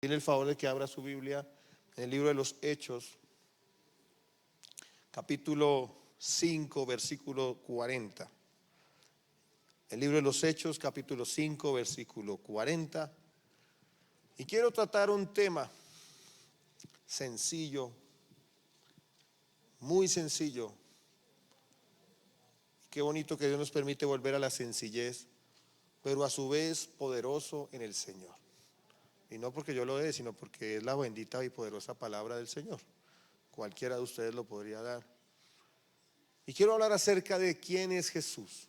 Tiene el favor de que abra su Biblia en el libro de los Hechos, capítulo 5, versículo 40. El libro de los Hechos, capítulo 5, versículo 40. Y quiero tratar un tema sencillo, muy sencillo. Qué bonito que Dios nos permite volver a la sencillez, pero a su vez poderoso en el Señor. Y no porque yo lo dé, sino porque es la bendita y poderosa palabra del Señor. Cualquiera de ustedes lo podría dar. Y quiero hablar acerca de quién es Jesús.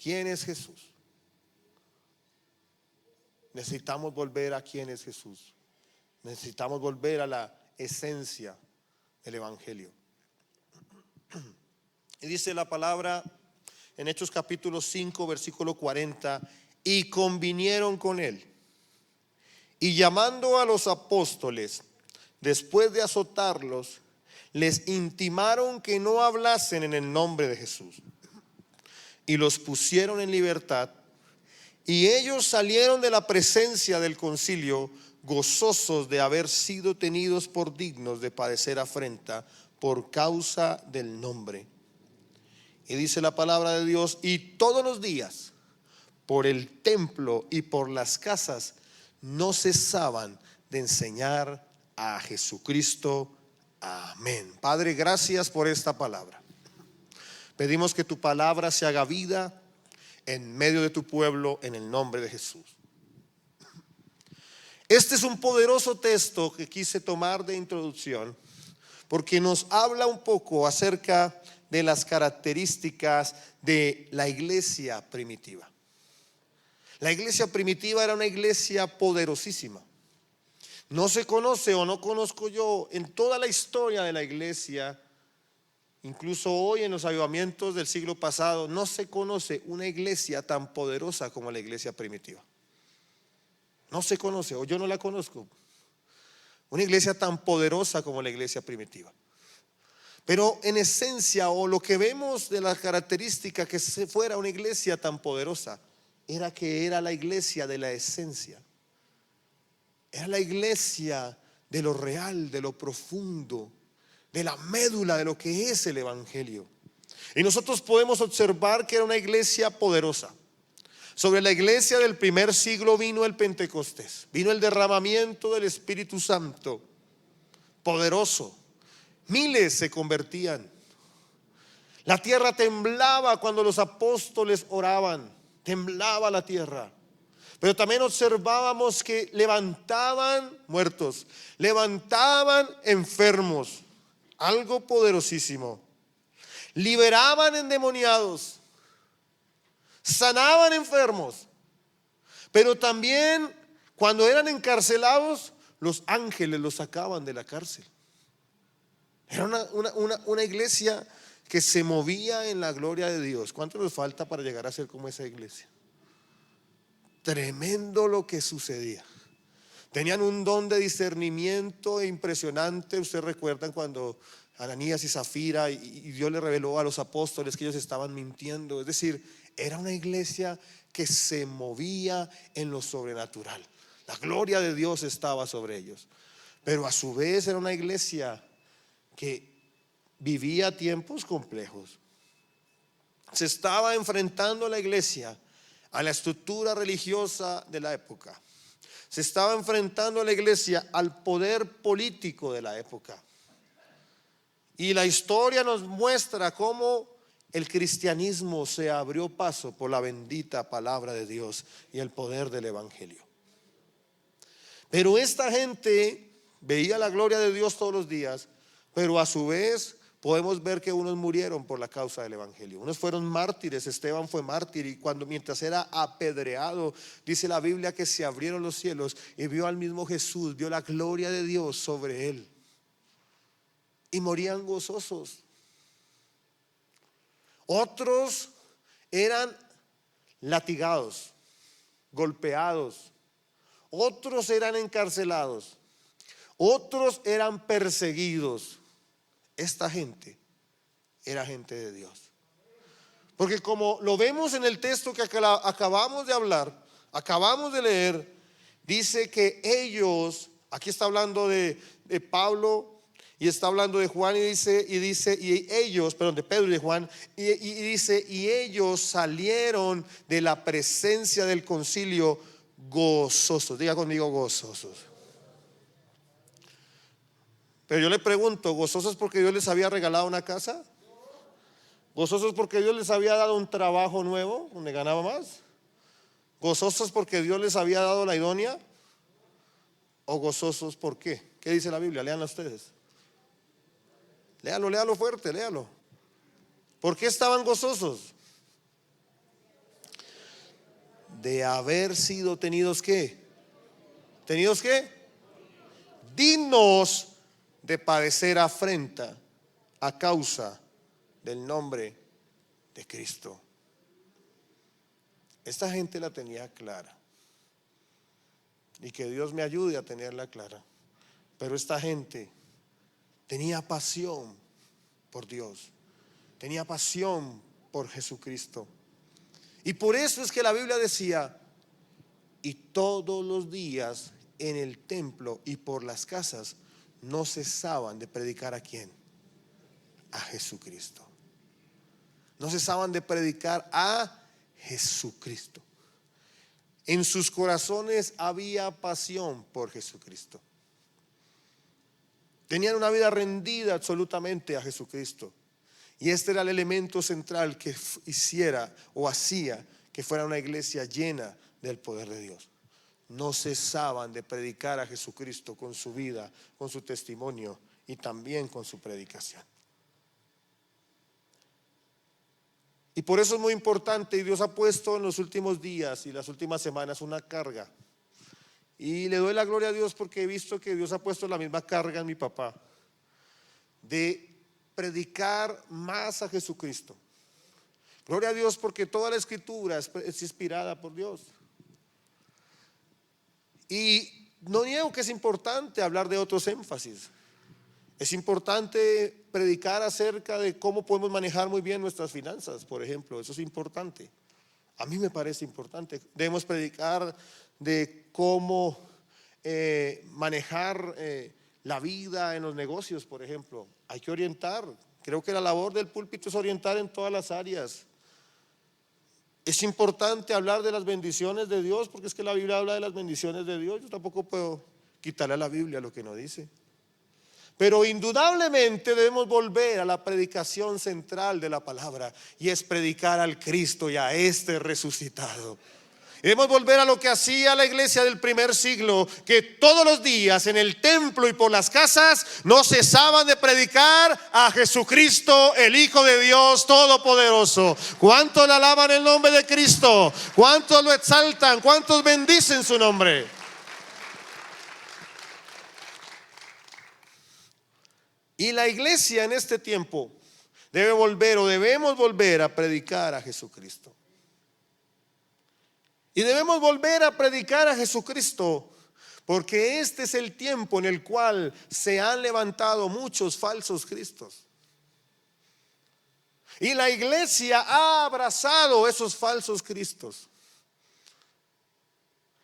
¿Quién es Jesús? Necesitamos volver a quién es Jesús. Necesitamos volver a la esencia del Evangelio. Y dice la palabra en Hechos capítulo 5, versículo 40: y convinieron con él, y llamando a los apóstoles, después de azotarlos, les intimaron que no hablasen en el nombre de Jesús. Y los pusieron en libertad, y ellos salieron de la presencia del concilio, gozosos de haber sido tenidos por dignos de padecer afrenta por causa del nombre. Y dice la palabra de Dios: y todos los días, por el templo y por las casas, no cesaban de enseñar a Jesucristo. Amén. Padre, gracias por esta palabra. Pedimos que tu palabra se haga vida en medio de tu pueblo, en el nombre de Jesús. Este es un poderoso texto que quise tomar de introducción, porque nos habla un poco acerca de las características de la iglesia primitiva. La iglesia primitiva era una iglesia poderosísima. No se conoce, o no conozco yo, en toda la historia de la iglesia, incluso hoy en los avivamientos del siglo pasado, no se conoce una iglesia tan poderosa como la iglesia primitiva. No se conoce, o yo no la conozco, una iglesia tan poderosa como la iglesia primitiva. Pero en esencia, o lo que vemos de la característica que se fuera una iglesia tan poderosa, era que era la iglesia de la esencia. Era la iglesia de lo real, de lo profundo, de la médula de lo que es el Evangelio. Y nosotros podemos observar que era una iglesia poderosa. Sobre la iglesia del primer siglo vino el Pentecostés, vino el derramamiento del Espíritu Santo, poderoso. Miles se convertían. La tierra temblaba cuando los apóstoles oraban, temblaba la tierra. Pero también observábamos que levantaban muertos, levantaban enfermos, algo poderosísimo. Liberaban endemoniados, sanaban enfermos. Pero también cuando eran encarcelados, los ángeles los sacaban de la cárcel. Era una iglesia que se movía en la gloria de Dios. ¿Cuánto nos falta para llegar a ser como esa iglesia? Tremendo lo que sucedía. Tenían un don de discernimiento impresionante. Ustedes recuerdan cuando Ananías y Zafira y Dios le reveló a los apóstoles que ellos estaban mintiendo. Es decir, era una iglesia que se movía en lo sobrenatural. La gloria de Dios estaba sobre ellos. Pero a su vez era una iglesia que vivía tiempos complejos. Se estaba enfrentando la iglesia a la estructura religiosa de la época. Se estaba enfrentando a la iglesia al poder político de la época. Y la historia nos muestra cómo el cristianismo se abrió paso por la bendita palabra de Dios y el poder del Evangelio. Pero esta gente veía la gloria de Dios todos los días, pero a su vez podemos ver que unos murieron por la causa del Evangelio. Unos fueron mártires. Esteban fue mártir, y mientras era apedreado, dice la Biblia que se abrieron los cielos y vio al mismo Jesús, vio la gloria de Dios sobre él, y morían gozosos. Otros eran latigados, golpeados. Otros eran encarcelados. Otros eran perseguidos. Esta gente era gente de Dios. Porque como lo vemos en el texto que acabamos de hablar, acabamos de leer, dice que ellos, aquí está hablando de Pablo y está hablando de Juan, y dice, y ellos, perdón, de Pedro y de Juan, y dice, y ellos salieron de la presencia del concilio gozosos. Diga conmigo, gozosos. Pero yo le pregunto, ¿gozosos porque Dios les había regalado una casa? ¿Gozosos porque Dios les había dado un trabajo nuevo donde ganaba más? ¿Gozosos porque Dios les había dado la idónea? ¿O gozosos por qué? ¿Qué dice la Biblia? Léanla ustedes. Léalo fuerte, léalo. ¿Por qué estaban gozosos? De haber sido tenidos ¿qué? ¿Tenidos qué? Dignos de padecer afrenta a causa del nombre de Cristo. Esta gente la tenía clara. Y que Dios me ayude a tenerla clara. Pero esta gente tenía pasión por Dios, tenía pasión por Jesucristo. Y por eso es que la Biblia decía, y todos los días en el templo y por las casas no cesaban de predicar ¿a quién? A Jesucristo. No cesaban de predicar a Jesucristo. En sus corazones había pasión por Jesucristo. Tenían una vida rendida absolutamente a Jesucristo. Y este era el elemento central que hiciera o hacía que fuera una iglesia llena del poder de Dios. No cesaban de predicar a Jesucristo con su vida, con su testimonio y también con su predicación. Y por eso es muy importante, y Dios ha puesto en los últimos días y las últimas semanas una carga. Y le doy la gloria a Dios porque he visto que Dios ha puesto la misma carga en mi papá, de predicar más a Jesucristo. Gloria a Dios porque toda la escritura es inspirada por Dios. Y no niego que es importante hablar de otros énfasis. Es importante predicar acerca de cómo podemos manejar muy bien nuestras finanzas, por ejemplo. Eso es importante. A mí me parece importante. Debemos predicar de cómo manejar la vida en los negocios, por ejemplo. Hay que orientar. Creo que la labor del púlpito es orientar en todas las áreas. Es importante hablar de las bendiciones de Dios, porque es que la Biblia habla de las bendiciones de Dios. Yo tampoco puedo quitarle a la Biblia lo que no dice. Pero indudablemente debemos volver a la predicación central de la palabra, y es predicar al Cristo y a este resucitado. Debemos volver a lo que hacía la iglesia del primer siglo, que todos los días en el templo y por las casas no cesaban de predicar a Jesucristo, el Hijo de Dios Todopoderoso. ¿Cuántos le alaban el nombre de Cristo? ¿Cuántos lo exaltan? ¿Cuántos bendicen su nombre? Y la iglesia en este tiempo debe volver, o debemos volver a predicar a Jesucristo. Y debemos volver a predicar a Jesucristo, porque este es el tiempo en el cual se han levantado muchos falsos cristos. Y la iglesia ha abrazado esos falsos cristos.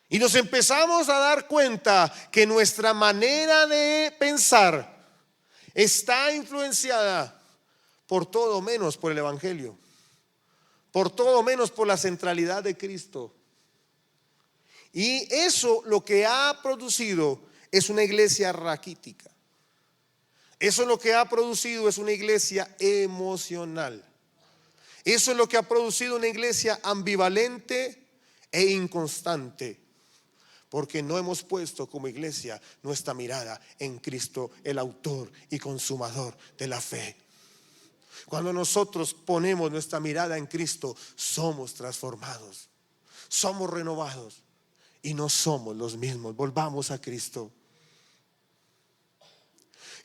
Y nos empezamos a dar cuenta que nuestra manera de pensar está influenciada por todo menos por el Evangelio, por todo menos por la centralidad de Cristo. Y eso lo que ha producido es una iglesia raquítica. Eso lo que ha producido es una iglesia emocional. Eso es lo que ha producido una iglesia ambivalente e inconstante. Porque no hemos puesto como iglesia nuestra mirada en Cristo, el autor y consumador de la fe. Cuando nosotros ponemos nuestra mirada en Cristo, somos transformados, somos renovados y no somos los mismos. Volvamos a Cristo.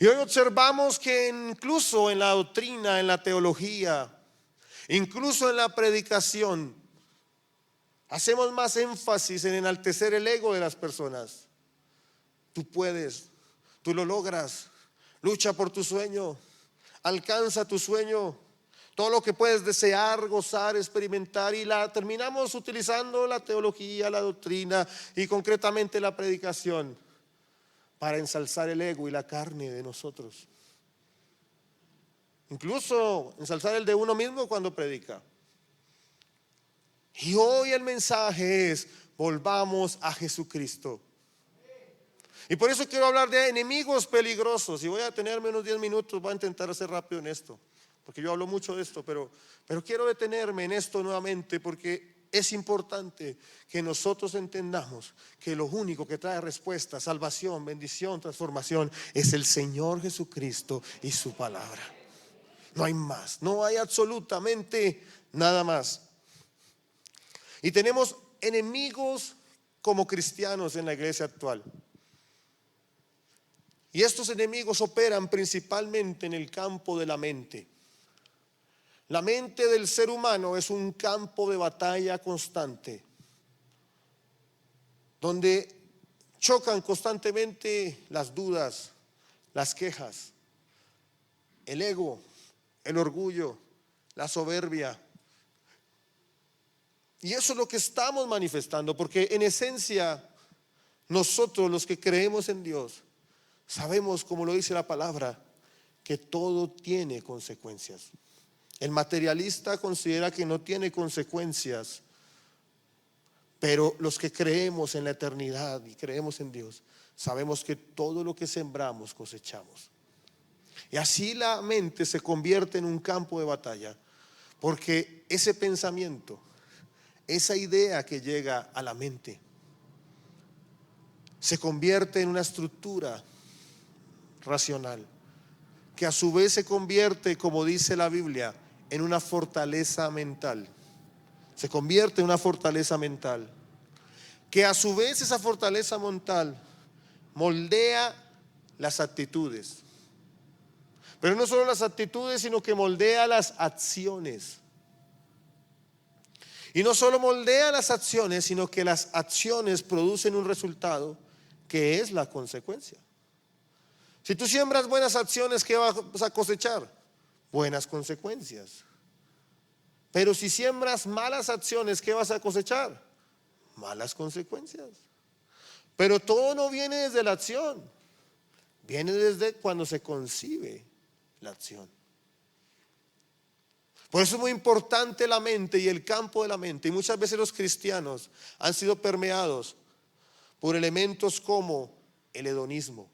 Y hoy observamos que incluso en la doctrina, en la teología, incluso en la predicación, hacemos más énfasis en enaltecer el ego de las personas. Tú puedes, tú lo logras, lucha por tu sueño, alcanza tu sueño, todo lo que puedes desear, gozar, experimentar, y la terminamos utilizando la teología, la doctrina y concretamente la predicación para ensalzar el ego y la carne de nosotros. Incluso ensalzar el de uno mismo cuando predica. Y hoy el mensaje es: volvamos a Jesucristo. Y por eso quiero hablar de enemigos peligrosos. Y voy a tenerme unos 10 minutos, voy a intentar ser rápido en esto, porque yo hablo mucho de esto, pero quiero detenerme en esto nuevamente, porque es importante que nosotros entendamos que lo único que trae respuesta, salvación, bendición, transformación es el Señor Jesucristo y su palabra. No hay más, no hay absolutamente nada más. Y tenemos enemigos como cristianos en la iglesia actual. Y estos enemigos operan principalmente en el campo de la mente. La mente del ser humano es un campo de batalla constante, donde chocan constantemente las dudas, las quejas, el ego, el orgullo, la soberbia. Y eso es lo que estamos manifestando, porque en esencia nosotros, los que creemos en Dios, sabemos, como lo dice la palabra, que todo tiene consecuencias. El materialista considera que no tiene consecuencias, pero los que creemos en la eternidad y creemos en Dios, sabemos que todo lo que sembramos cosechamos. Y así la mente se convierte en un campo de batalla, porque ese pensamiento, esa idea que llega a la mente, se convierte en una estructura racional, que a su vez se convierte, como dice la Biblia, en una fortaleza mental. Se convierte en una fortaleza mental, que a su vez esa fortaleza mental moldea las actitudes. Pero no solo las actitudes, sino que moldea las acciones. Y no solo moldea las acciones, sino que las acciones producen un resultado que es la consecuencia. Si tú siembras buenas acciones, ¿qué vas a cosechar? Buenas consecuencias. Pero si siembras malas acciones, ¿qué vas a cosechar? Malas consecuencias. Pero todo no viene desde la acción, viene desde cuando se concibe la acción. Por eso es muy importante la mente y el campo de la mente. Y muchas veces los cristianos han sido permeados por elementos como el hedonismo.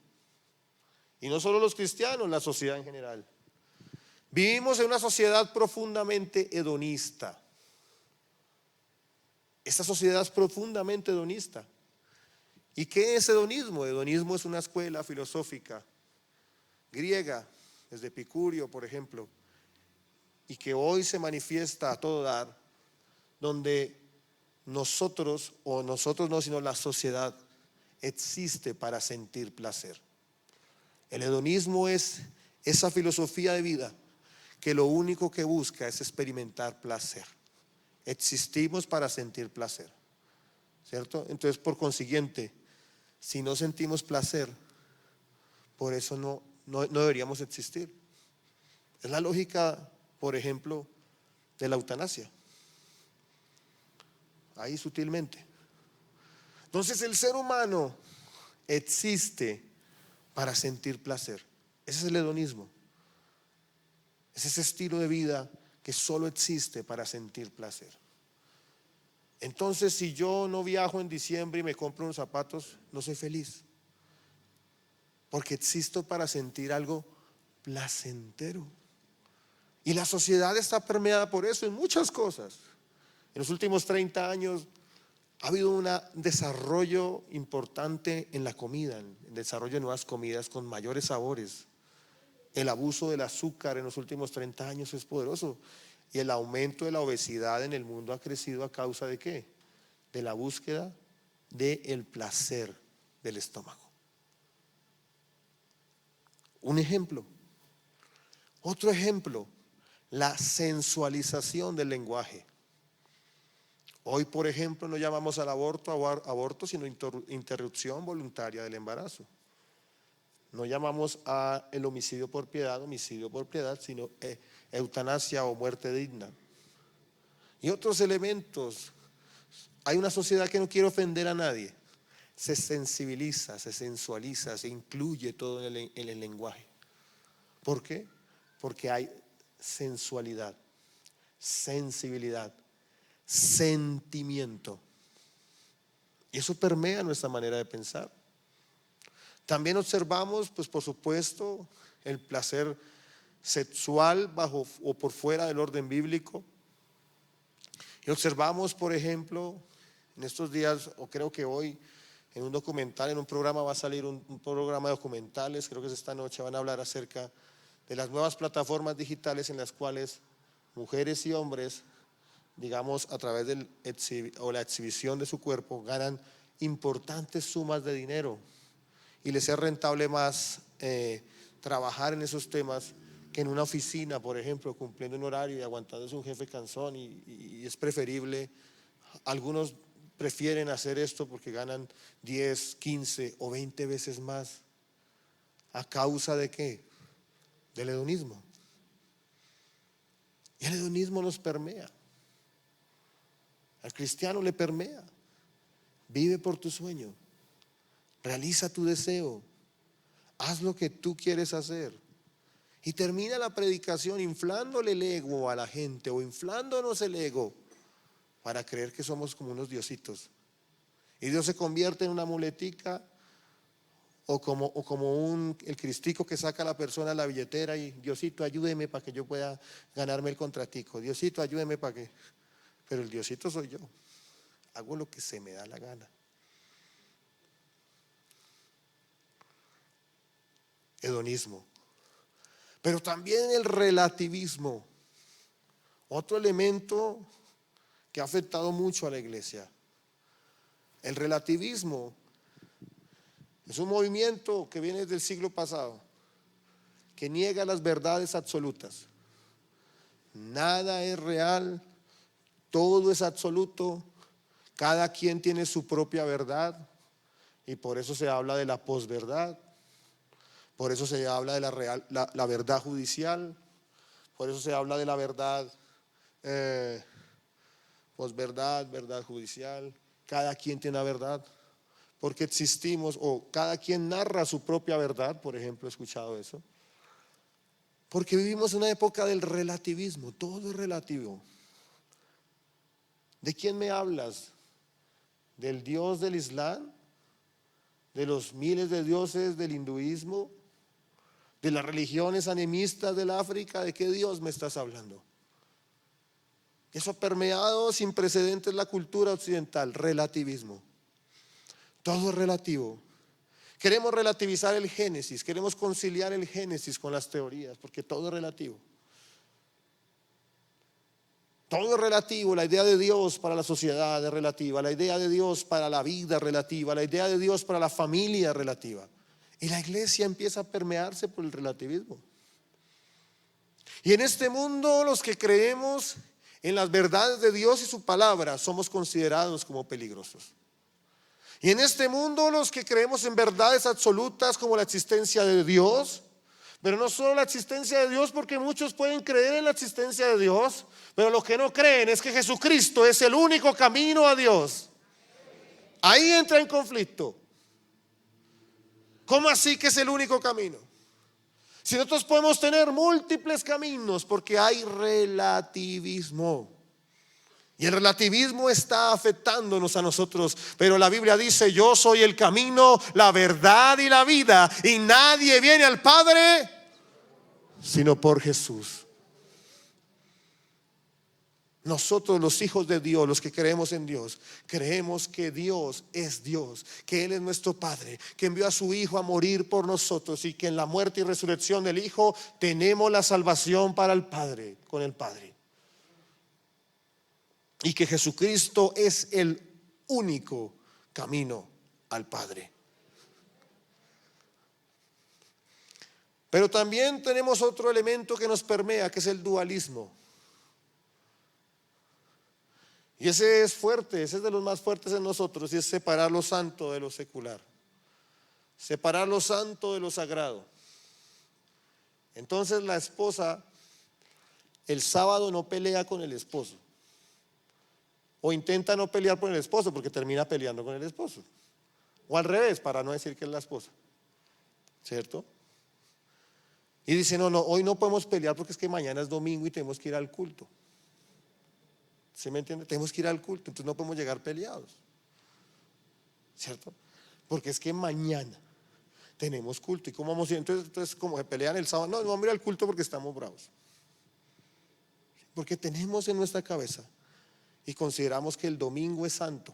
Y no solo los cristianos, la sociedad en general. Vivimos en una sociedad profundamente hedonista. Esta sociedad es profundamente hedonista. ¿Y qué es hedonismo? Hedonismo es una escuela filosófica griega, desde Epicurio, por ejemplo, y que hoy se manifiesta a todo dar, donde nosotros, o nosotros no, sino la sociedad, existe para sentir placer. El hedonismo es esa filosofía de vida que lo único que busca es experimentar placer. Existimos para sentir placer, ¿cierto? Entonces, por consiguiente, si no sentimos placer, por eso no deberíamos existir. Es la lógica, por ejemplo, de la eutanasia. Ahí sutilmente. Entonces, el ser humano existe para sentir placer. Ese es el hedonismo. Es ese estilo de vida que solo existe para sentir placer. Entonces, si yo no viajo en diciembre y me compro unos zapatos, no soy feliz, porque existo para sentir algo placentero. Y la sociedad está permeada por eso en muchas cosas. En los últimos 30 años ha habido un desarrollo importante en la comida, en el desarrollo de nuevas comidas con mayores sabores. El abuso del azúcar en los últimos 30 años es poderoso. Y el aumento de la obesidad en el mundo ha crecido a causa de ¿qué? De la búsqueda del placer del estómago. Un ejemplo. Otro ejemplo, la sensualización del lenguaje. Hoy, por ejemplo, no llamamos al aborto, sino interrupción voluntaria del embarazo. No llamamos a el homicidio por piedad, sino eutanasia o muerte digna. Y otros elementos. Hay una sociedad que no quiere ofender a nadie. Se sensibiliza, se sensualiza, se incluye todo en el lenguaje. ¿Por qué? Porque hay sensualidad, sensibilidad, sentimiento. Y eso permea nuestra manera de pensar. También observamos, pues por supuesto, el placer sexual bajo o por fuera del orden bíblico. Y observamos, por ejemplo, en estos días, o creo que hoy, en un documental, en un programa va a salir un programa de documentales, creo que es esta noche, van a hablar acerca de las nuevas plataformas digitales en las cuales mujeres y hombres, digamos, a través de la exhibición de su cuerpo, ganan importantes sumas de dinero y les es rentable más trabajar en esos temas que en una oficina, por ejemplo, cumpliendo un horario y aguantándose un jefe cansón, y es preferible. Algunos prefieren hacer esto porque ganan 10, 15 o 20 veces más. ¿A causa de qué? Del hedonismo. Y el hedonismo nos permea. Al cristiano le permea. Vive por tu sueño. Realiza tu deseo. Haz lo que tú quieres hacer. Y termina la predicación inflándole el ego a la gente, o inflándonos el ego para creer que somos como unos diositos. Y Dios se convierte en una muletica, o como el cristico que saca a la persona la billetera y: Diosito, ayúdeme para que yo pueda ganarme el contratico. Diosito, ayúdeme para que. Pero el Diosito soy yo. Hago lo que se me da la gana. Hedonismo. Pero también el relativismo, otro elemento que ha afectado mucho a la iglesia. El relativismo es un movimiento que viene desde el siglo pasado, que niega las verdades absolutas. Nada es real, todo es absoluto, cada quien tiene su propia verdad, y por eso se habla de la posverdad. Por eso se habla de la verdad judicial, por eso se habla de la verdad posverdad, verdad judicial. Cada quien tiene una verdad, porque existimos, o cada quien narra su propia verdad, por ejemplo, he escuchado eso. Porque vivimos en una época del relativismo, todo es relativo. ¿De quién me hablas? ¿Del Dios del Islam? ¿De los miles de dioses del hinduismo? ¿De las religiones animistas del África? ¿De qué Dios me estás hablando? Eso ha permeado sin precedentes la cultura occidental, relativismo. Todo es relativo. Queremos relativizar el Génesis, queremos conciliar el Génesis con las teorías, porque todo es relativo. Todo es relativo, la idea de Dios para la sociedad es relativa, la idea de Dios para la vida es relativa, la idea de Dios para la familia es relativa. Y la iglesia empieza a permearse por el relativismo. Y en este mundo, los que creemos en las verdades de Dios y su palabra somos considerados como peligrosos. Y en este mundo, los que creemos en verdades absolutas como la existencia de Dios, pero no solo la existencia de Dios, porque muchos pueden creer en la existencia de Dios, pero lo que no creen es que Jesucristo es el único camino a Dios. Ahí entra en conflicto. ¿Cómo así que es el único camino? Si nosotros podemos tener múltiples caminos, porque hay relativismo. Y el relativismo está afectándonos a nosotros. Pero la Biblia dice: yo soy el camino, la verdad y la vida, y nadie viene al Padre sino por Jesús. Nosotros, los hijos de Dios, los que creemos en Dios, creemos que Dios es Dios, que Él es nuestro Padre, que envió a su Hijo a morir por nosotros, y que en la muerte y resurrección del Hijo tenemos la salvación para el Padre, con el Padre. Y que Jesucristo es el único camino al Padre. Pero también tenemos otro elemento que nos permea, que es el dualismo. Y ese es fuerte, ese es de los más fuertes en nosotros, y es separar lo santo de lo secular. separar lo santo de lo sagrado. Entonces la esposa el sábado no pelea con el esposo, o intenta no pelear con el esposo porque termina peleando con el esposo, o al revés, para no decir que es la esposa, ¿cierto? Y dice, no, hoy no podemos pelear porque es que mañana es domingo y tenemos que ir al culto. ¿Sí me entiende? Tenemos que ir al culto, entonces no podemos llegar peleados, ¿cierto? Porque es que mañana tenemos culto. ¿Y cómo vamos a ir? Entonces como se pelean el sábado, no vamos a ir al culto porque estamos bravos. Porque tenemos en nuestra cabeza y consideramos que el domingo es santo.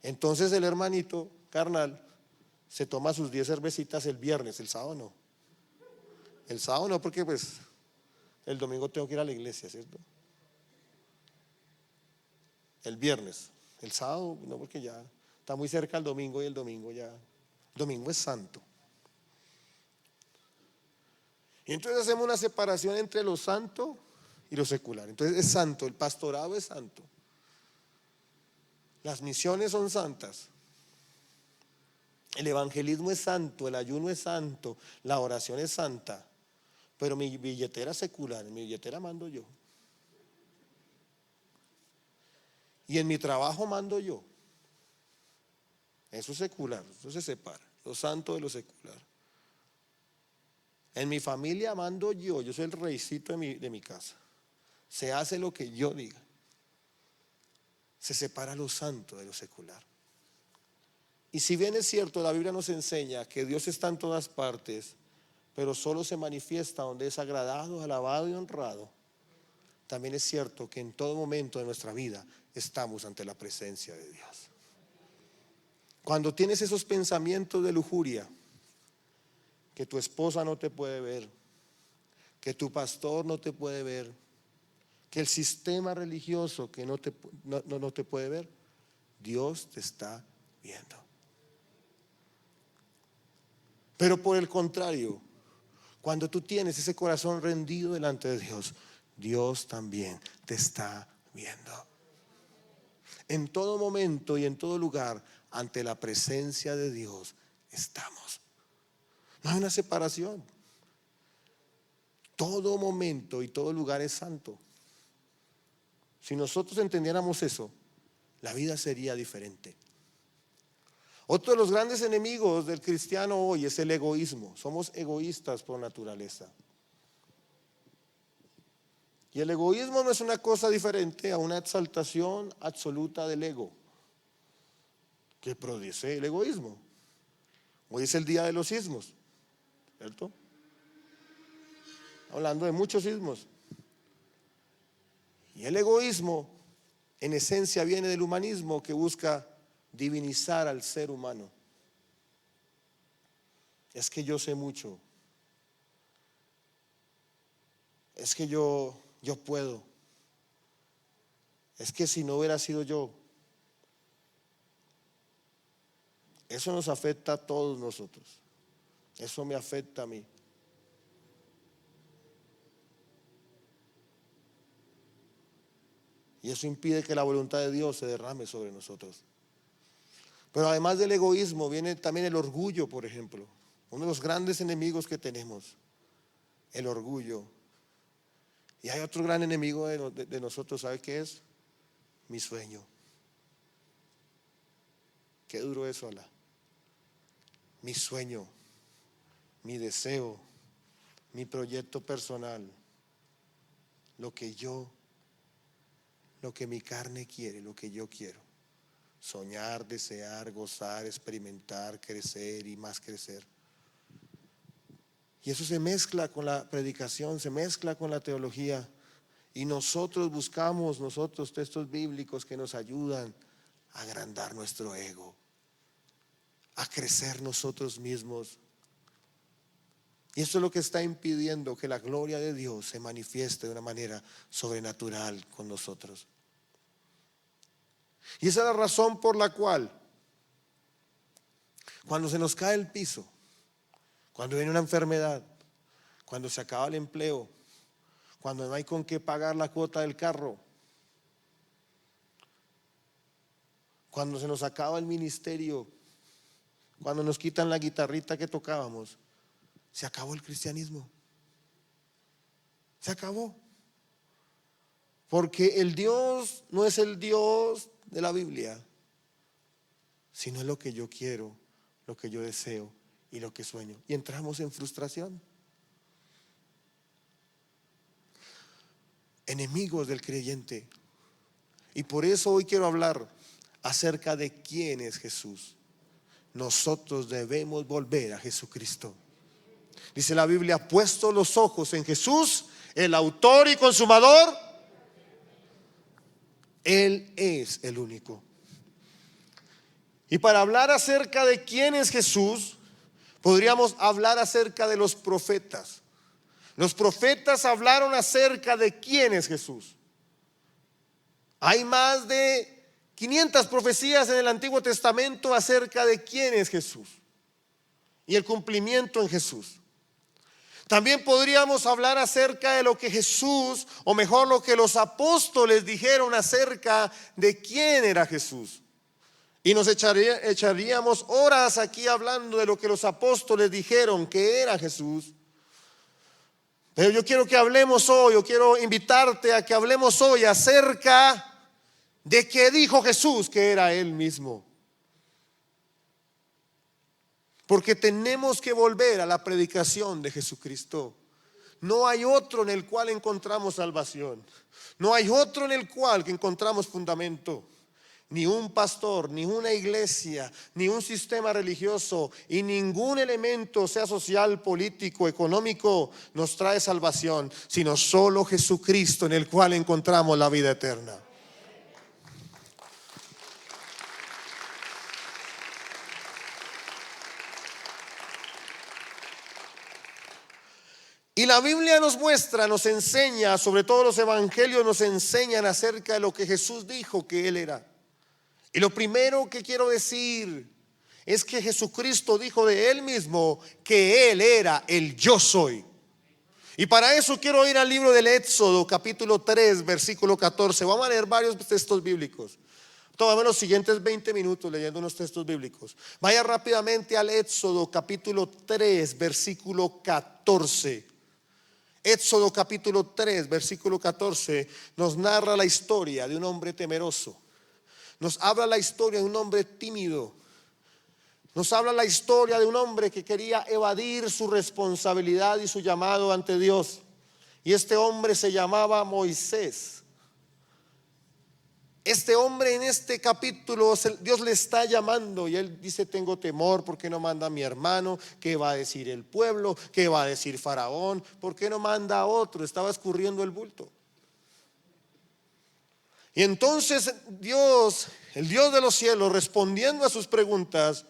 Entonces el hermanito carnal se toma sus 10 cervecitas el viernes, el sábado no. El sábado no, porque pues el domingo tengo que ir a la iglesia, ¿cierto? El viernes, el sábado no, porque ya está muy cerca el domingo y el domingo ya, el domingo es santo. Y entonces hacemos una separación entre lo santo y lo secular. Entonces es santo, el pastorado es santo, las misiones son santas, el evangelismo es santo, el ayuno es santo, la oración es santa, pero mi billetera es secular, en mi billetera mando yo. Y en mi trabajo mando yo. Eso es secular, eso se separa, lo santo de lo secular. En mi familia mando yo soy el reycito de mi casa. Se hace lo que yo diga. Se separa lo santo de lo secular. Y si bien es cierto, la Biblia nos enseña que Dios está en todas partes, pero solo se manifiesta donde es agradado, alabado y honrado, también es cierto que en todo momento de nuestra vida estamos ante la presencia de Dios. Cuando tienes esos pensamientos de lujuria, que tu esposa no te puede ver, que tu pastor no te puede ver, que el sistema religioso que no te puede ver, Dios te está viendo. Pero por el contrario, cuando tú tienes ese corazón rendido delante de Dios, Dios también te está viendo. En todo momento y en todo lugar, ante la presencia de Dios estamos. No hay una separación. Todo momento y todo lugar es santo. Si nosotros entendiéramos eso, la vida sería diferente. Otro de los grandes enemigos del cristiano hoy es el egoísmo. Somos egoístas por naturaleza. Y el egoísmo no es una cosa diferente a una exaltación absoluta del ego que produce el egoísmo. Hoy es el día de los sismos, ¿cierto? Hablando de muchos sismos. Y el egoísmo en esencia viene del humanismo que busca divinizar al ser humano. Es que yo sé mucho. Es que yo puedo. Es que si no hubiera sido yo. Eso nos afecta a todos nosotros. Eso me afecta a mí. Y eso impide que la voluntad de Dios se derrame sobre nosotros. Pero además del egoísmo viene también el orgullo, por ejemplo. Uno de los grandes enemigos que tenemos, el orgullo. Y hay otro gran enemigo de nosotros, ¿sabe qué es? Mi sueño. Qué duro eso, Ala. Mi sueño, mi deseo, mi proyecto personal, lo que mi carne quiere, lo que yo quiero. Soñar, desear, gozar, experimentar, crecer y más crecer. Y eso se mezcla con la predicación, se mezcla con la teología. Y nosotros buscamos textos bíblicos que nos ayudan a agrandar nuestro ego, a crecer nosotros mismos. Y eso es lo que está impidiendo que la gloria de Dios se manifieste de una manera sobrenatural con nosotros. Y esa es la razón por la cual cuando se nos cae el piso, cuando viene una enfermedad, cuando se acaba el empleo, cuando no hay con qué pagar la cuota del carro, cuando se nos acaba el ministerio, cuando nos quitan la guitarrita que tocábamos, se acabó el cristianismo. Se acabó. Porque el Dios no es el Dios de la Biblia, sino es lo que yo quiero, lo que yo deseo y lo que sueño. Y entramos en frustración. Enemigos del creyente. Y por eso hoy quiero hablar acerca de quién es Jesús. Nosotros debemos volver a Jesucristo. Dice la Biblia: puesto los ojos en Jesús, el autor y consumador. Él es el único. Y para hablar acerca de quién es Jesús, podríamos hablar acerca de los profetas. Los profetas hablaron acerca de quién es Jesús. Hay más de 500 profecías en el Antiguo Testamento acerca de quién es Jesús y el cumplimiento en Jesús. También podríamos hablar acerca de lo que Jesús, o mejor lo que los apóstoles dijeron acerca de quién era Jesús. Y nos echaríamos horas aquí hablando de lo que los apóstoles dijeron que era Jesús. Pero yo quiero que hablemos hoy, yo quiero invitarte a que hablemos hoy acerca de qué dijo Jesús que era Él mismo. Porque tenemos que volver a la predicación de Jesucristo. No hay otro en el cual encontramos salvación. No hay otro en el cual que encontramos fundamento. Ni un pastor, ni una iglesia, ni un sistema religioso y ningún elemento, sea social, político, económico, nos trae salvación, sino solo Jesucristo, en el cual encontramos la vida eterna. Y la Biblia nos muestra, nos enseña, sobre todo los evangelios nos enseñan acerca de lo que Jesús dijo que Él era. Y lo primero que quiero decir es que Jesucristo dijo de Él mismo que Él era el yo soy. Y para eso quiero ir al libro del Éxodo, capítulo 3, versículo 14. Vamos a leer varios textos bíblicos. Tómame los siguientes 20 minutos leyendo unos textos bíblicos. Vaya rápidamente al Éxodo, capítulo 3, versículo 14. Éxodo capítulo 3, versículo 14 nos narra la historia de un hombre temeroso. Nos habla la historia de un hombre tímido. Nos habla la historia de un hombre que quería evadir su responsabilidad y su llamado ante Dios. Y este hombre se llamaba Moisés. Este hombre en este capítulo Dios le está llamando y él dice: tengo temor, ¿por qué no manda a mi hermano? ¿Qué va a decir el pueblo? ¿Qué va a decir Faraón? ¿Por qué no manda a otro? Estaba escurriendo el bulto. Y entonces Dios, el Dios de los cielos, respondiendo a sus preguntas,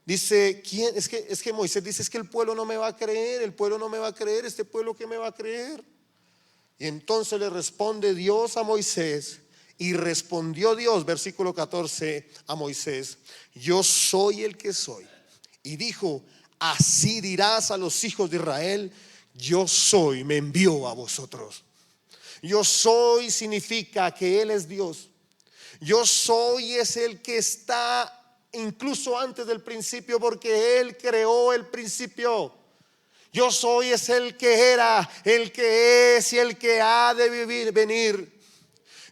dice: ¿quién? Es que Moisés dice: es que el pueblo no me va a creer, el pueblo no me va a creer, este pueblo ¿qué me va a creer? Y entonces le responde Dios a Moisés. Y respondió Dios, versículo 14, a Moisés: yo soy el que soy. Y dijo: así dirás a los hijos de Israel: yo soy, me envió a vosotros. Yo soy significa que Él es Dios. Yo soy es el que está incluso antes del principio, porque Él creó el principio. Yo soy es el que era, el que es y el que ha de venir.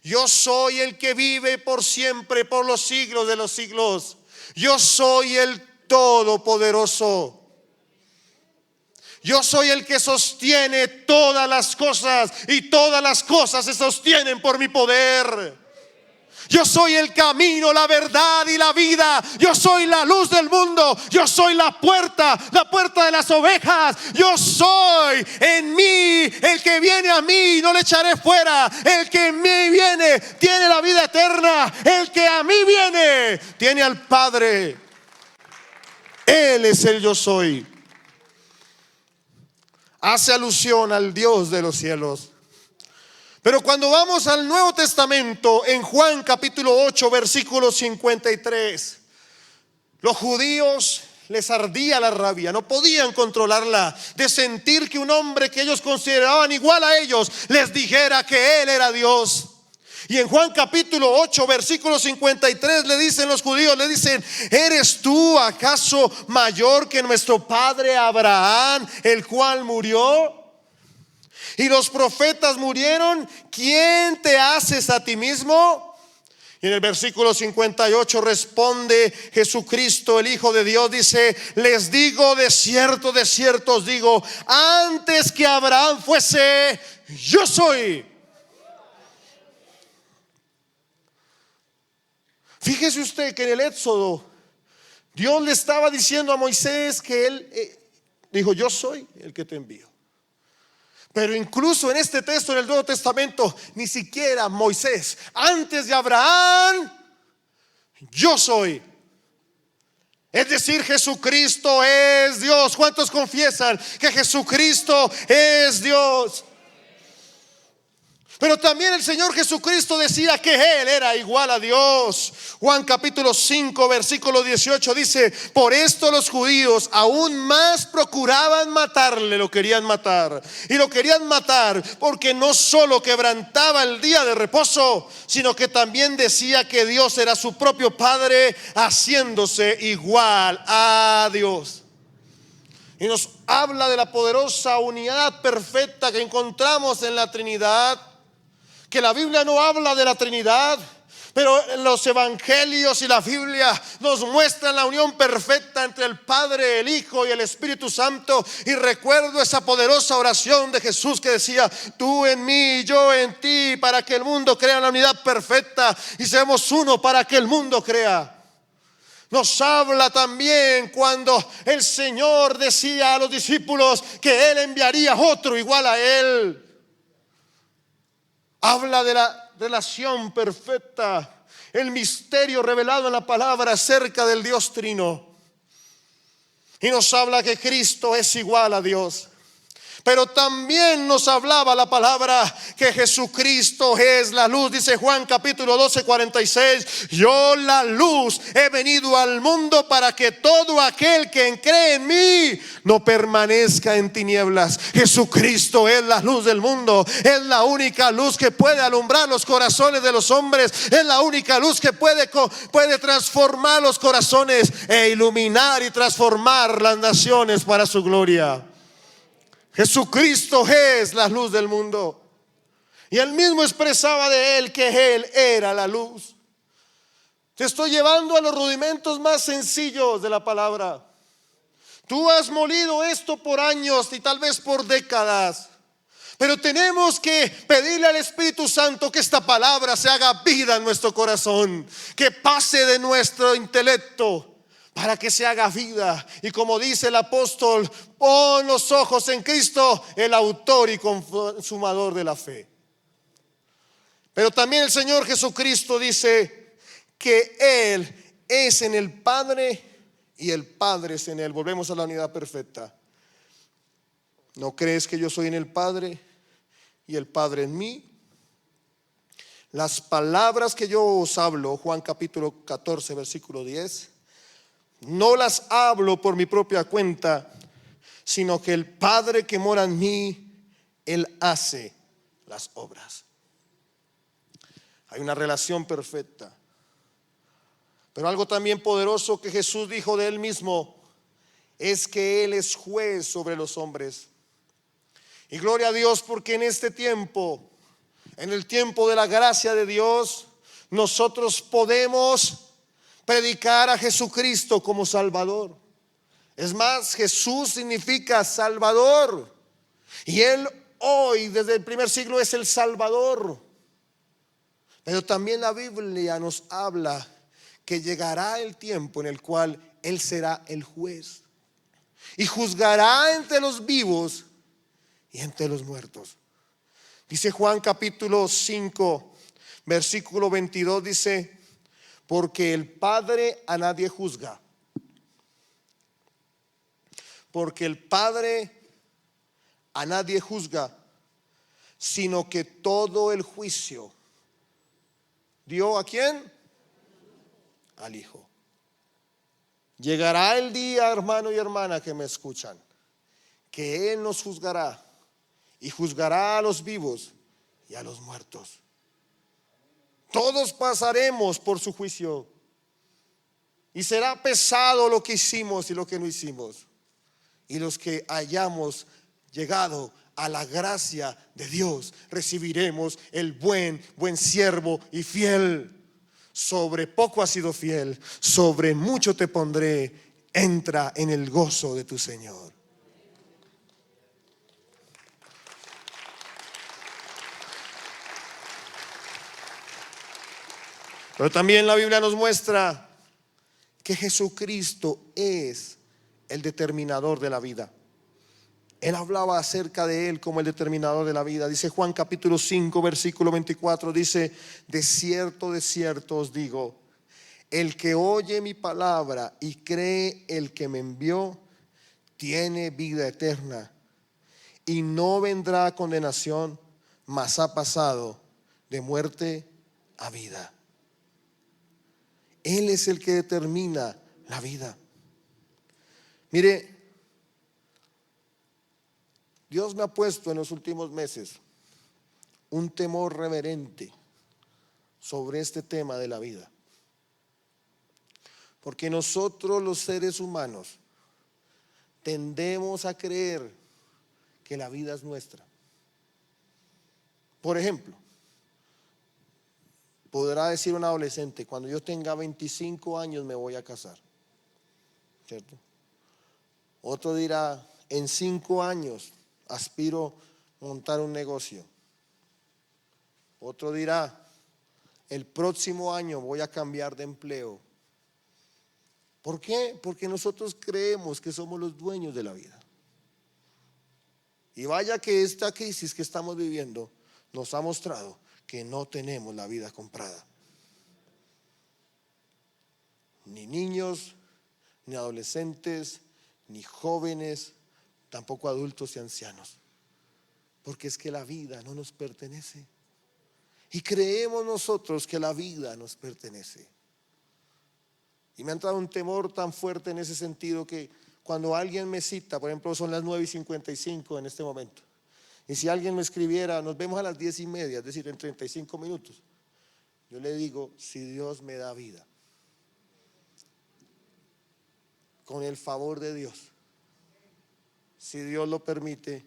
Yo soy el que vive por siempre, por los siglos de los siglos. Yo soy el Todopoderoso. Yo soy el que sostiene todas las cosas y todas las cosas se sostienen por mi poder. Yo soy el camino, la verdad y la vida. Yo soy la luz del mundo. Yo soy la puerta de las ovejas. Yo soy en mí, el que viene a mí no le echaré fuera. El que en mí viene tiene la vida eterna. El que a mí viene tiene al Padre. Él es el yo soy. Hace alusión al Dios de los cielos. Pero cuando vamos al Nuevo Testamento, en Juan capítulo 8, versículo 53, los judíos les ardía la rabia, no podían controlarla, de sentir que un hombre que ellos consideraban igual a ellos les dijera que Él era Dios. Y en Juan capítulo 8, versículo 53 le dicen los judíos, le dicen: ¿eres tú acaso mayor que nuestro padre Abraham, el cual murió? Y los profetas murieron, ¿quién te haces a ti mismo? Y en el versículo 58 responde Jesucristo, el Hijo de Dios, dice: les digo de cierto os digo, antes que Abraham fuese, yo soy. Fíjese usted que en el Éxodo Dios le estaba diciendo a Moisés que él dijo: yo soy el que te envío. Pero incluso en este texto, en el Nuevo Testamento, ni siquiera Moisés, antes de Abraham, yo soy. Es decir, Jesucristo es Dios. ¿Cuántos confiesan que Jesucristo es Dios? Pero también el Señor Jesucristo decía que Él era igual a Dios. Juan capítulo 5 versículo 18 dice: por esto los judíos aún más procuraban matarle, lo querían matar. Y lo querían matar porque no solo quebrantaba el día de reposo, sino que también decía que Dios era su propio Padre, haciéndose igual a Dios. Y nos habla de la poderosa unidad perfecta que encontramos en la Trinidad. Que la Biblia no habla de la Trinidad, pero en los evangelios y la Biblia nos muestran la unión perfecta entre el Padre, el Hijo y el Espíritu Santo. Y recuerdo esa poderosa oración de Jesús que decía: tú en mí, yo en ti, para que el mundo crea la unidad perfecta y seamos uno para que el mundo crea. Nos habla también cuando el Señor decía a los discípulos que Él enviaría otro igual a Él. Habla de la relación perfecta, el misterio revelado en la palabra acerca del Dios Trino. Y nos habla que Cristo es igual a Dios. Pero también nos hablaba la palabra que Jesucristo es la luz. Dice Juan capítulo 12, 46: yo la luz he venido al mundo para que todo aquel que cree en mí no permanezca en tinieblas. Jesucristo es la luz del mundo. Es la única luz que puede alumbrar los corazones de los hombres. Es la única luz que puede transformar los corazones e iluminar y transformar las naciones para su gloria. Jesucristo es la luz del mundo. Y él mismo expresaba de él que él era la luz. Te estoy llevando a los rudimentos más sencillos de la palabra. Tú has molido esto por años y tal vez por décadas, pero tenemos que pedirle al Espíritu Santo que esta palabra se haga vida en nuestro corazón, que pase de nuestro intelecto para que se haga vida. Y como dice el apóstol: pon los ojos en Cristo, el autor y consumador de la fe. Pero también el Señor Jesucristo dice que Él es en el Padre y el Padre es en Él. Volvemos a la unidad perfecta. ¿No crees que yo soy en el Padre y el Padre en mí? Las palabras que yo os hablo, Juan capítulo 14 versículo 10, no las hablo por mi propia cuenta, sino que el Padre que mora en mí, Él hace las obras. Hay una relación perfecta. Pero algo también poderoso que Jesús dijo de Él mismo es que Él es juez sobre los hombres. Y gloria a Dios, porque en este tiempo, en el tiempo de la gracia de Dios, nosotros podemos predicar a Jesucristo como Salvador. Es más, Jesús significa Salvador. Y Él hoy, desde el primer siglo, es el Salvador. Pero también la Biblia nos habla que llegará el tiempo en el cual Él será el juez y juzgará entre los vivos y entre los muertos. Dice Juan capítulo 5 versículo 22, dice: porque el Padre a nadie juzga. Porque el Padre a nadie juzga, sino que todo el juicio dio ¿a quién? Al Hijo. Llegará el día, hermano y hermana que me escuchan, que Él nos juzgará y juzgará a los vivos y a los muertos. Todos pasaremos por su juicio. Y será pesado lo que hicimos y lo que no hicimos. Y los que hayamos llegado a la gracia de Dios, recibiremos el buen siervo y fiel. Sobre poco has sido fiel, sobre mucho te pondré. Entra en el gozo de tu Señor. Pero también la Biblia nos muestra que Jesucristo es el determinador de la vida. Él hablaba acerca de Él como el determinador de la vida. Dice Juan capítulo 5 versículo 24, dice: de cierto os digo, el que oye mi palabra y cree el que me envió, tiene vida eterna y no vendrá a condenación, mas ha pasado de muerte a vida. Él es el que determina la vida. Mire, Dios me ha puesto en los últimos meses un temor reverente sobre este tema de la vida. Porque nosotros los seres humanos tendemos a creer que la vida es nuestra. Por ejemplo, podrá decir un adolescente: cuando yo tenga 25 años me voy a casar, ¿cierto? Otro dirá: en 5 años aspiro a montar un negocio. Otro dirá: el próximo año voy a cambiar de empleo. ¿Por qué? Porque nosotros creemos que somos los dueños de la vida. Y vaya que esta crisis que estamos viviendo nos ha mostrado que no tenemos la vida comprada. Ni niños, ni adolescentes, ni jóvenes, tampoco adultos y ancianos. Porque es que la vida no nos pertenece. Y creemos nosotros que la vida nos pertenece. Y me ha entrado un temor tan fuerte en ese sentido que cuando alguien me cita, por ejemplo, son las 9:55 en este momento, y si alguien me escribiera: nos vemos a las 10:30, es decir, en 35 minutos, yo le digo: si Dios me da vida, con el favor de Dios, si Dios lo permite,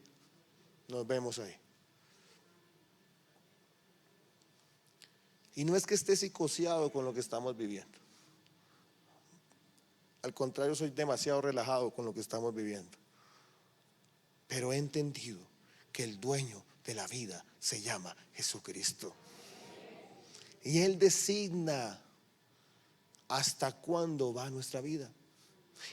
nos vemos ahí. Y no es que esté psicoseado con lo que estamos viviendo. Al contrario, soy demasiado relajado con lo que estamos viviendo. Pero he entendido que el dueño de la vida se llama Jesucristo. Y Él designa hasta cuándo va nuestra vida.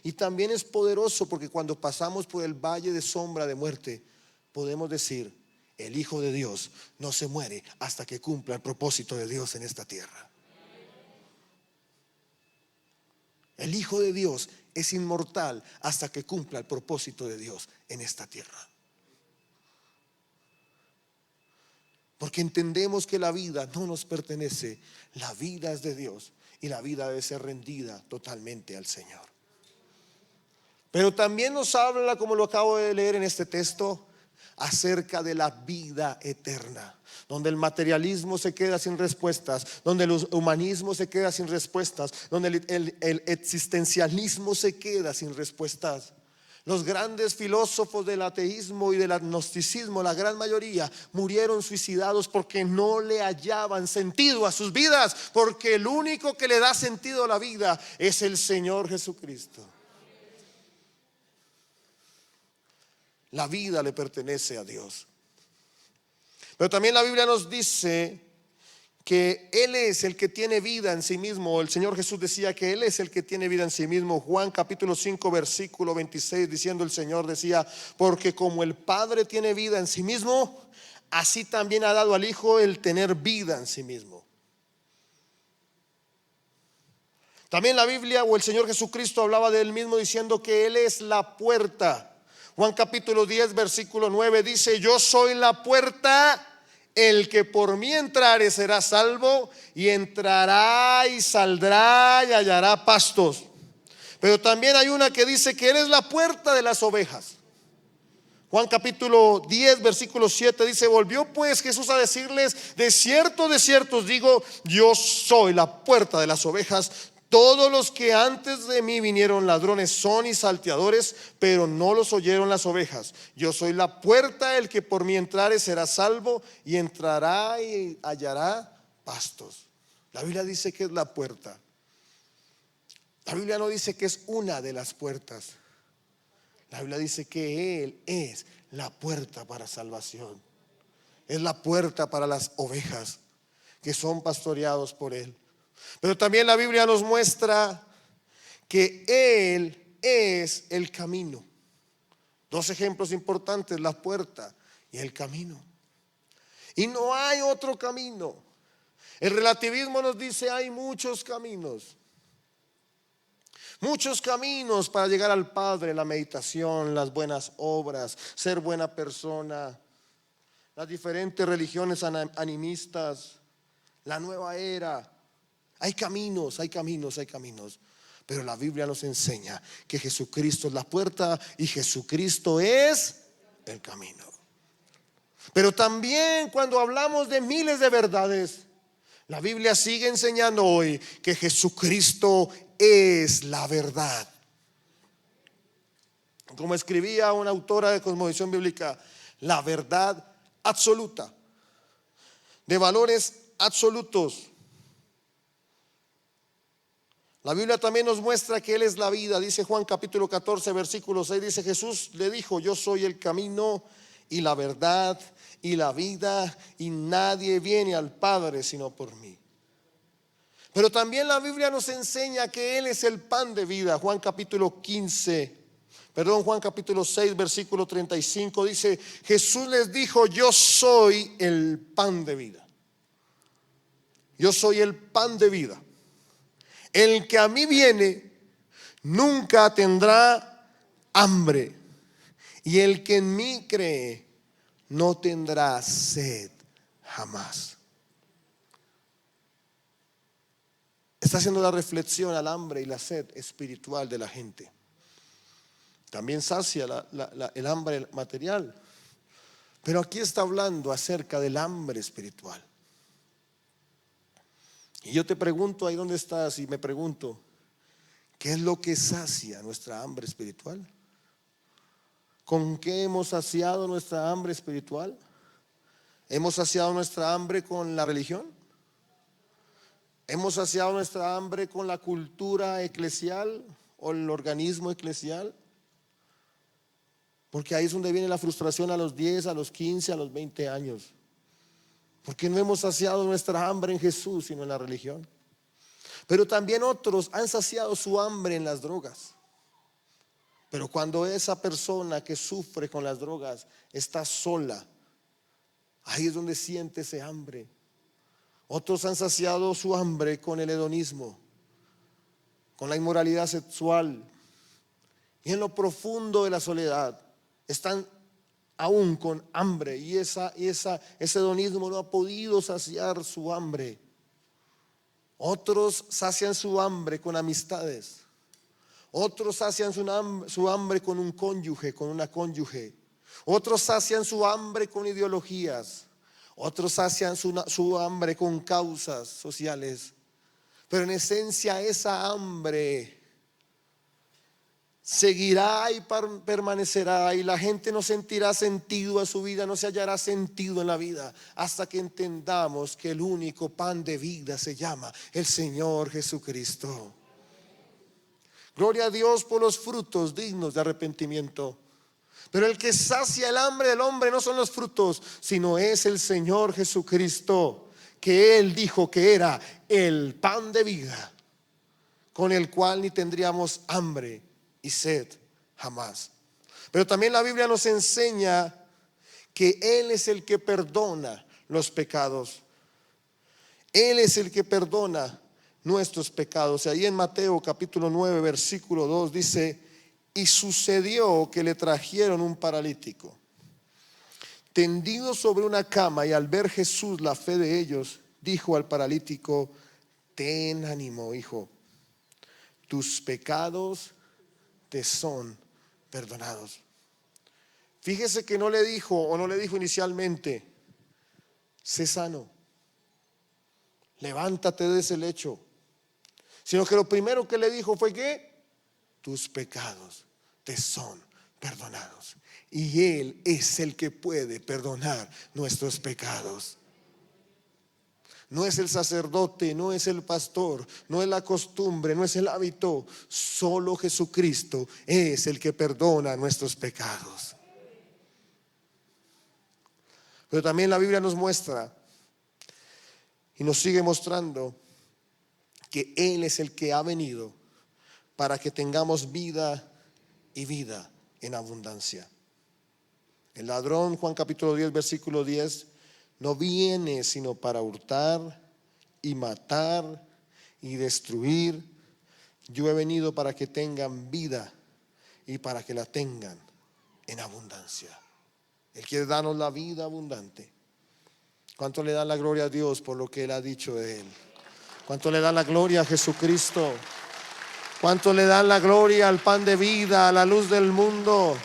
Y también es poderoso porque cuando pasamos por el valle de sombra de muerte, podemos decir: el Hijo de Dios no se muere hasta que cumpla el propósito de Dios en esta tierra. El Hijo de Dios es inmortal hasta que cumpla el propósito de Dios en esta tierra. Porque entendemos que la vida no nos pertenece, la vida es de Dios y la vida debe ser rendida totalmente al Señor. Pero también nos habla, como lo acabo de leer en este texto, acerca de la vida eterna, donde el materialismo se queda sin respuestas, donde el humanismo se queda sin respuestas, donde el existencialismo se queda sin respuestas. Los grandes filósofos del ateísmo y del agnosticismo, la gran mayoría, murieron suicidados porque no le hallaban sentido a sus vidas, porque el único que le da sentido a la vida es el Señor Jesucristo. La vida le pertenece a Dios. Pero también la Biblia nos dice que Él es el que tiene vida en sí mismo. El Señor Jesús decía que Él es el que tiene vida en sí mismo. Juan capítulo 5 versículo 26, diciendo el Señor, decía: porque como el Padre tiene vida en sí mismo, así también ha dado al Hijo el tener vida en sí mismo. También la Biblia o el Señor Jesucristo hablaba de Él mismo diciendo que Él es la puerta. Juan capítulo 10 versículo 9 dice: yo soy la puerta, el que por mí entrare será salvo, y entrará y saldrá y hallará pastos. Pero también hay una que dice que Él es la puerta de las ovejas. Juan capítulo 10, versículo 7 dice: volvió pues Jesús a decirles: de cierto os digo, yo soy la puerta de las ovejas. Todos los que antes de mí vinieron ladrones son y salteadores, pero no los oyeron las ovejas. Yo soy la puerta, el que por mí entrare será salvo, y entrará y hallará pastos. La Biblia dice que es la puerta. La Biblia no dice que es una de las puertas. La Biblia dice que Él es la puerta para salvación. Es la puerta para las ovejas que son pastoreados por Él. Pero también la Biblia nos muestra que Él es el camino. Dos ejemplos importantes: la puerta y el camino. Y no hay otro camino. El relativismo nos dice: hay muchos caminos. Muchos caminos para llegar al Padre: la meditación, las buenas obras, ser buena persona, las diferentes religiones animistas, la nueva era. Hay caminos, hay caminos, hay caminos. Pero la Biblia nos enseña que Jesucristo es la puerta y Jesucristo es el camino. Pero también cuando hablamos de miles de verdades, la Biblia sigue enseñando hoy que Jesucristo es la verdad. Como escribía una autora de Cosmovisión Bíblica: la verdad absoluta, de valores absolutos. La Biblia también nos muestra que Él es la vida. Dice Juan capítulo 14, versículo 6, dice: Jesús le dijo: yo soy el camino y la verdad y la vida, y nadie viene al Padre sino por mí. Pero también la Biblia nos enseña que Él es el pan de vida. Juan capítulo 6, versículo 35 dice: Jesús les dijo: yo soy el pan de vida. Yo soy el pan de vida. El que a mí viene nunca tendrá hambre, y el que en mí cree no tendrá sed jamás. Está haciendo la reflexión al hambre y la sed espiritual de la gente. También sacia el hambre material, pero aquí está hablando acerca del hambre espiritual. Y yo te pregunto ahí donde estás, y me pregunto: ¿qué es lo que sacia nuestra hambre espiritual? ¿Con qué hemos saciado nuestra hambre espiritual? ¿Hemos saciado nuestra hambre con la religión? ¿Hemos saciado nuestra hambre con la cultura eclesial o el organismo eclesial? Porque ahí es donde viene la frustración a los 10, a los 15, a los 20 años. Porque no hemos saciado nuestra hambre en Jesús, sino en la religión. Pero también otros han saciado su hambre en las drogas. Pero cuando esa persona que sufre con las drogas está sola, ahí es donde siente ese hambre. Otros han saciado su hambre con el hedonismo, con la inmoralidad sexual, y en lo profundo de la soledad están aún con hambre, y ese hedonismo no ha podido saciar su hambre. Otros sacian su hambre con amistades. Otros sacian su hambre con un cónyuge, con una cónyuge. Otros sacian su hambre con ideologías. Otros sacian su hambre con causas sociales. Pero en esencia esa hambre seguirá y permanecerá, y la gente no sentirá sentido a su vida, no se hallará sentido en la vida hasta que entendamos que el único pan de vida se llama el Señor Jesucristo. Gloria a Dios por los frutos dignos de arrepentimiento. Pero el que sacia el hambre del hombre no son los frutos, sino es el Señor Jesucristo, que Él dijo que era el pan de vida, con el cual ni tendríamos hambre y sed jamás. Pero también la Biblia nos enseña que Él es el que perdona los pecados. Él es el que perdona nuestros pecados. Y ahí en Mateo capítulo 9, versículo 2 dice: y sucedió que le trajeron un paralítico tendido sobre una cama, y al ver Jesús la fe de ellos, dijo al paralítico: ten ánimo, hijo, tus pecados te son perdonados. Fíjese que no le dijo inicialmente: sé sano, levántate de ese lecho. Sino que lo primero que le dijo fue que tus pecados te son perdonados. Y Él es el que puede perdonar nuestros pecados. No es el sacerdote, no es el pastor, no es la costumbre, no es el hábito. Solo Jesucristo es el que perdona nuestros pecados. Pero también la Biblia nos muestra y nos sigue mostrando que Él es el que ha venido para que tengamos vida y vida en abundancia. El ladrón, Juan capítulo 10, versículo 10, no viene sino para hurtar y matar y destruir. Yo he venido para que tengan vida y para que la tengan en abundancia. Él quiere darnos la vida abundante. ¿Cuánto le dan la gloria a Dios por lo que Él ha dicho de Él? ¿Cuánto le dan la gloria a Jesucristo? ¿Cuánto le dan la gloria al pan de vida, a la luz del mundo?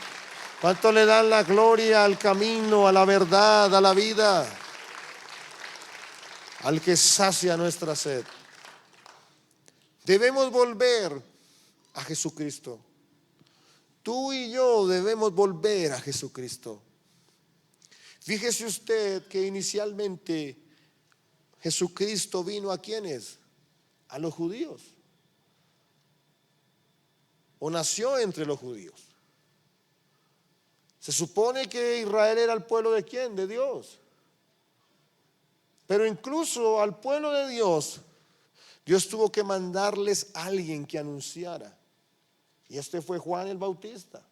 ¿Cuánto le dan la gloria al camino, a la verdad, a la vida? Al que sacia nuestra sed. Debemos volver a Jesucristo. Tú y yo debemos volver a Jesucristo. Fíjese usted que inicialmente Jesucristo vino ¿a quiénes? A los judíos. O nació entre los judíos. Se supone que Israel era el pueblo ¿de quién? De Dios. Pero incluso al pueblo de Dios, Dios tuvo que mandarles a alguien que anunciara. Y este fue Juan el Bautista.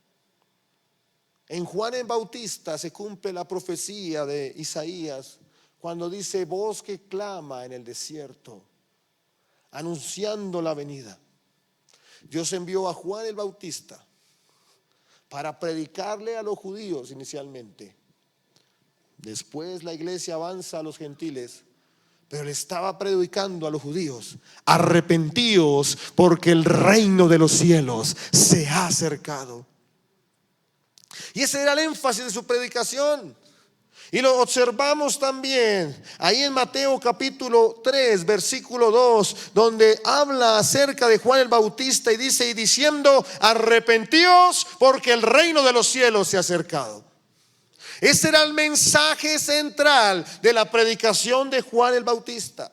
En Juan el Bautista se cumple la profecía de Isaías cuando dice: voz que clama en el desierto, anunciando la venida. Dios envió a Juan el Bautista para predicarle a los judíos inicialmente. Después la iglesia avanza a los gentiles, pero le estaba predicando a los judíos: arrepentíos porque el reino de los cielos se ha acercado. Y ese era el énfasis de su predicación. Y lo observamos también ahí en Mateo capítulo 3 versículo 2, donde habla acerca de Juan el Bautista y dice: y diciendo, arrepentíos porque el reino de los cielos se ha acercado. Ese era el mensaje central de la predicación de Juan el Bautista.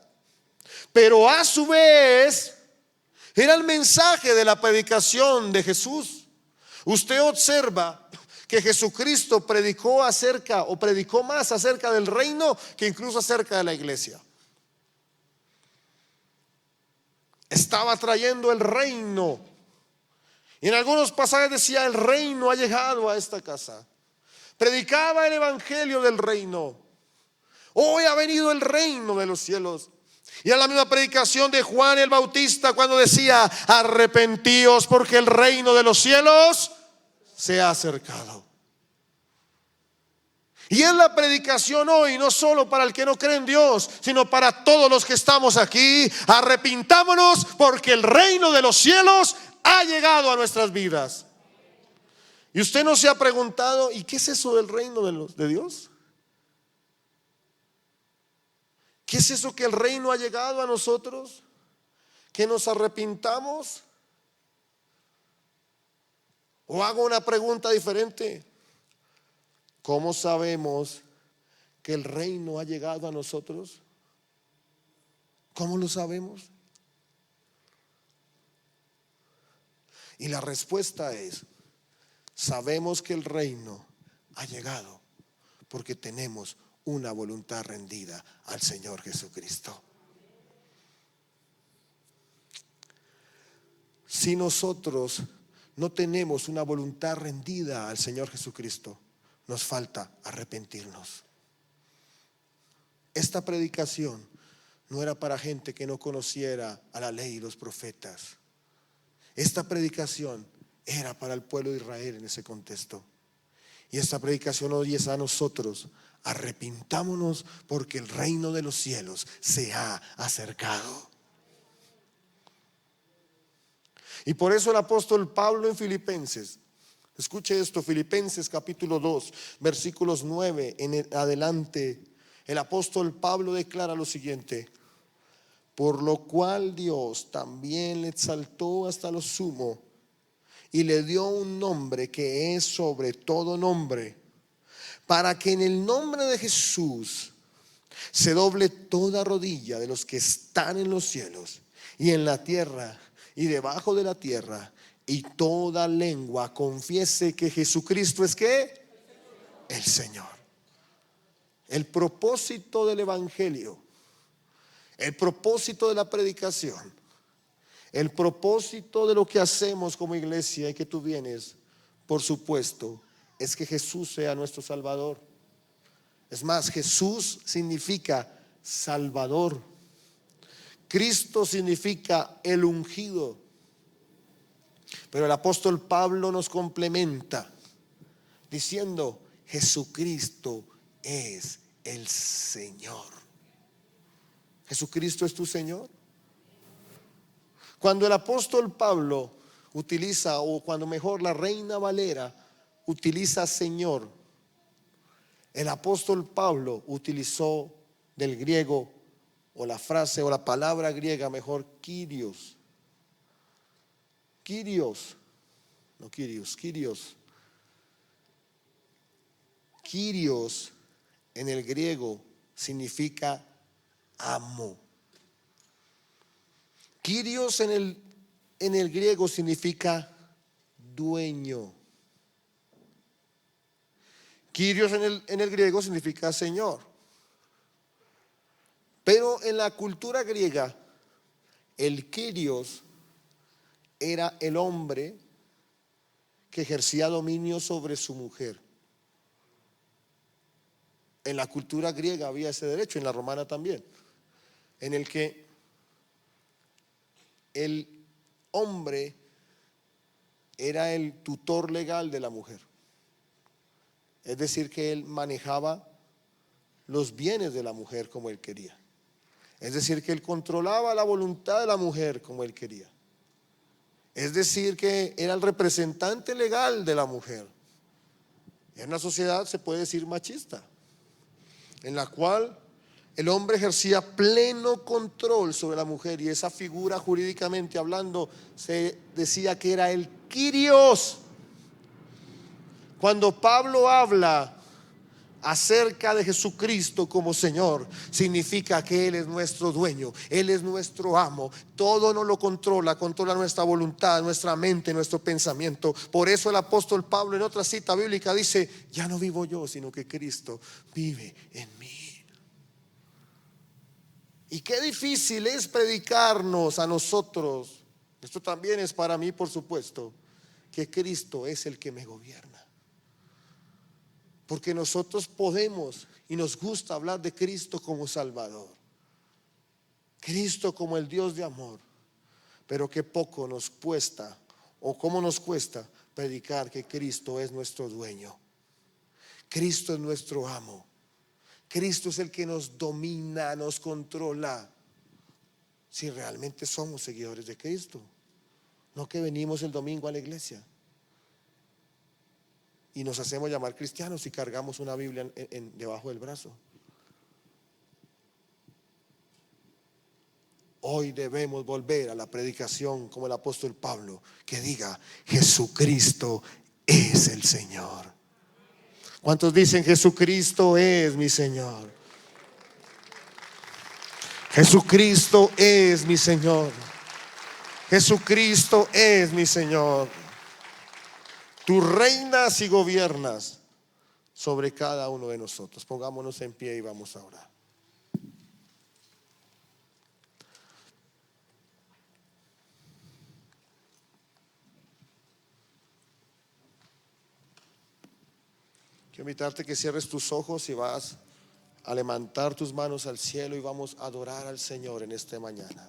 Pero a su vez era el mensaje de la predicación de Jesús. Usted observa que Jesucristo predicó más acerca del reino que incluso acerca de la iglesia. Estaba trayendo el reino. Y en algunos pasajes decía: el reino ha llegado a esta casa. Predicaba el evangelio del reino. Hoy ha venido el reino de los cielos. Y a la misma predicación de Juan el Bautista cuando decía: arrepentíos porque el reino de los cielos se ha acercado. Y es la predicación hoy, no solo para el que no cree en Dios, sino para todos los que estamos aquí. Arrepintámonos porque el reino de los cielos ha llegado a nuestras vidas. Y usted no se ha preguntado: ¿y qué es eso del reino de Dios? ¿Qué es eso que el reino ha llegado a nosotros? ¿Que nos arrepintamos? O hago una pregunta diferente: ¿cómo sabemos que el reino ha llegado a nosotros? ¿Cómo lo sabemos? Y la respuesta es: sabemos que el reino ha llegado porque tenemos una voluntad rendida al Señor Jesucristo. Si nosotros no tenemos una voluntad rendida al Señor Jesucristo, nos falta arrepentirnos. Esta predicación no era para gente que no conociera a la ley y los profetas. Esta predicación era para el pueblo de Israel en ese contexto. Y esta predicación hoy es a nosotros: arrepintámonos porque el reino de los cielos se ha acercado. Y por eso el apóstol Pablo en Filipenses Escuche esto, Filipenses capítulo 2, versículos 9 en adelante. El apóstol Pablo declara lo siguiente: por lo cual Dios también le exaltó hasta lo sumo y le dio un nombre que es sobre todo nombre, para que en el nombre de Jesús se doble toda rodilla de los que están en los cielos y en la tierra y debajo de la tierra, y toda lengua confiese que Jesucristo es ¿qué? El Señor. El propósito del evangelio, el propósito de la predicación, el propósito de lo que hacemos como iglesia y que tú vienes, por supuesto, es que Jesús sea nuestro Salvador. Es más, Jesús significa Salvador. Cristo significa el ungido. Pero el apóstol Pablo nos complementa diciendo: Jesucristo es el Señor. ¿Jesucristo es tu Señor? Cuando el apóstol Pablo utiliza, o cuando mejor la Reina Valera utiliza Señor, el apóstol Pablo utilizó del griego, o la frase o la palabra griega mejor, Kyrios. Kyrios, no Kyrios, Kyrios. Kyrios en el griego significa amo. Kyrios en el griego significa dueño. Kyrios en el griego significa Señor. Pero en la cultura griega, el Kyrios era el hombre que ejercía dominio sobre su mujer. En la cultura griega había ese derecho, en la romana también, en el que el hombre era el tutor legal de la mujer. Es decir, que él manejaba los bienes de la mujer como él quería. Es decir, que él controlaba la voluntad de la mujer como él quería. Es decir, que era el representante legal de la mujer. En una sociedad, se puede decir, machista, en la cual el hombre ejercía pleno control sobre la mujer, y esa figura, jurídicamente hablando, se decía que era el Kyrios. Cuando Pablo habla acerca de Jesucristo como Señor, significa que Él es nuestro dueño, Él es nuestro amo. Todo nos lo controla nuestra voluntad, nuestra mente, nuestro pensamiento. Por eso el apóstol Pablo en otra cita bíblica dice: ya no vivo yo, sino que Cristo vive en mí. Y qué difícil es predicarnos a nosotros, esto también es para mí, por supuesto, que Cristo es el que me gobierna. Porque nosotros podemos y nos gusta hablar de Cristo como Salvador, Cristo como el Dios de amor, pero qué poco nos cuesta, o cómo nos cuesta predicar que Cristo es nuestro dueño, Cristo es nuestro amo, Cristo es el que nos domina, nos controla. Si realmente somos seguidores de Cristo, no que venimos el domingo a la iglesia y nos hacemos llamar cristianos y cargamos una Biblia debajo del brazo. Hoy debemos volver a la predicación como el apóstol Pablo, que diga: Jesucristo es el Señor. ¿Cuántos dicen: Jesucristo es mi Señor? Jesucristo es mi Señor. Jesucristo es mi Señor. Tú reinas y gobiernas sobre cada uno de nosotros. Pongámonos en pie y vamos a orar. Quiero invitarte que cierres tus ojos y vas a levantar tus manos al cielo y vamos a adorar al Señor en esta mañana.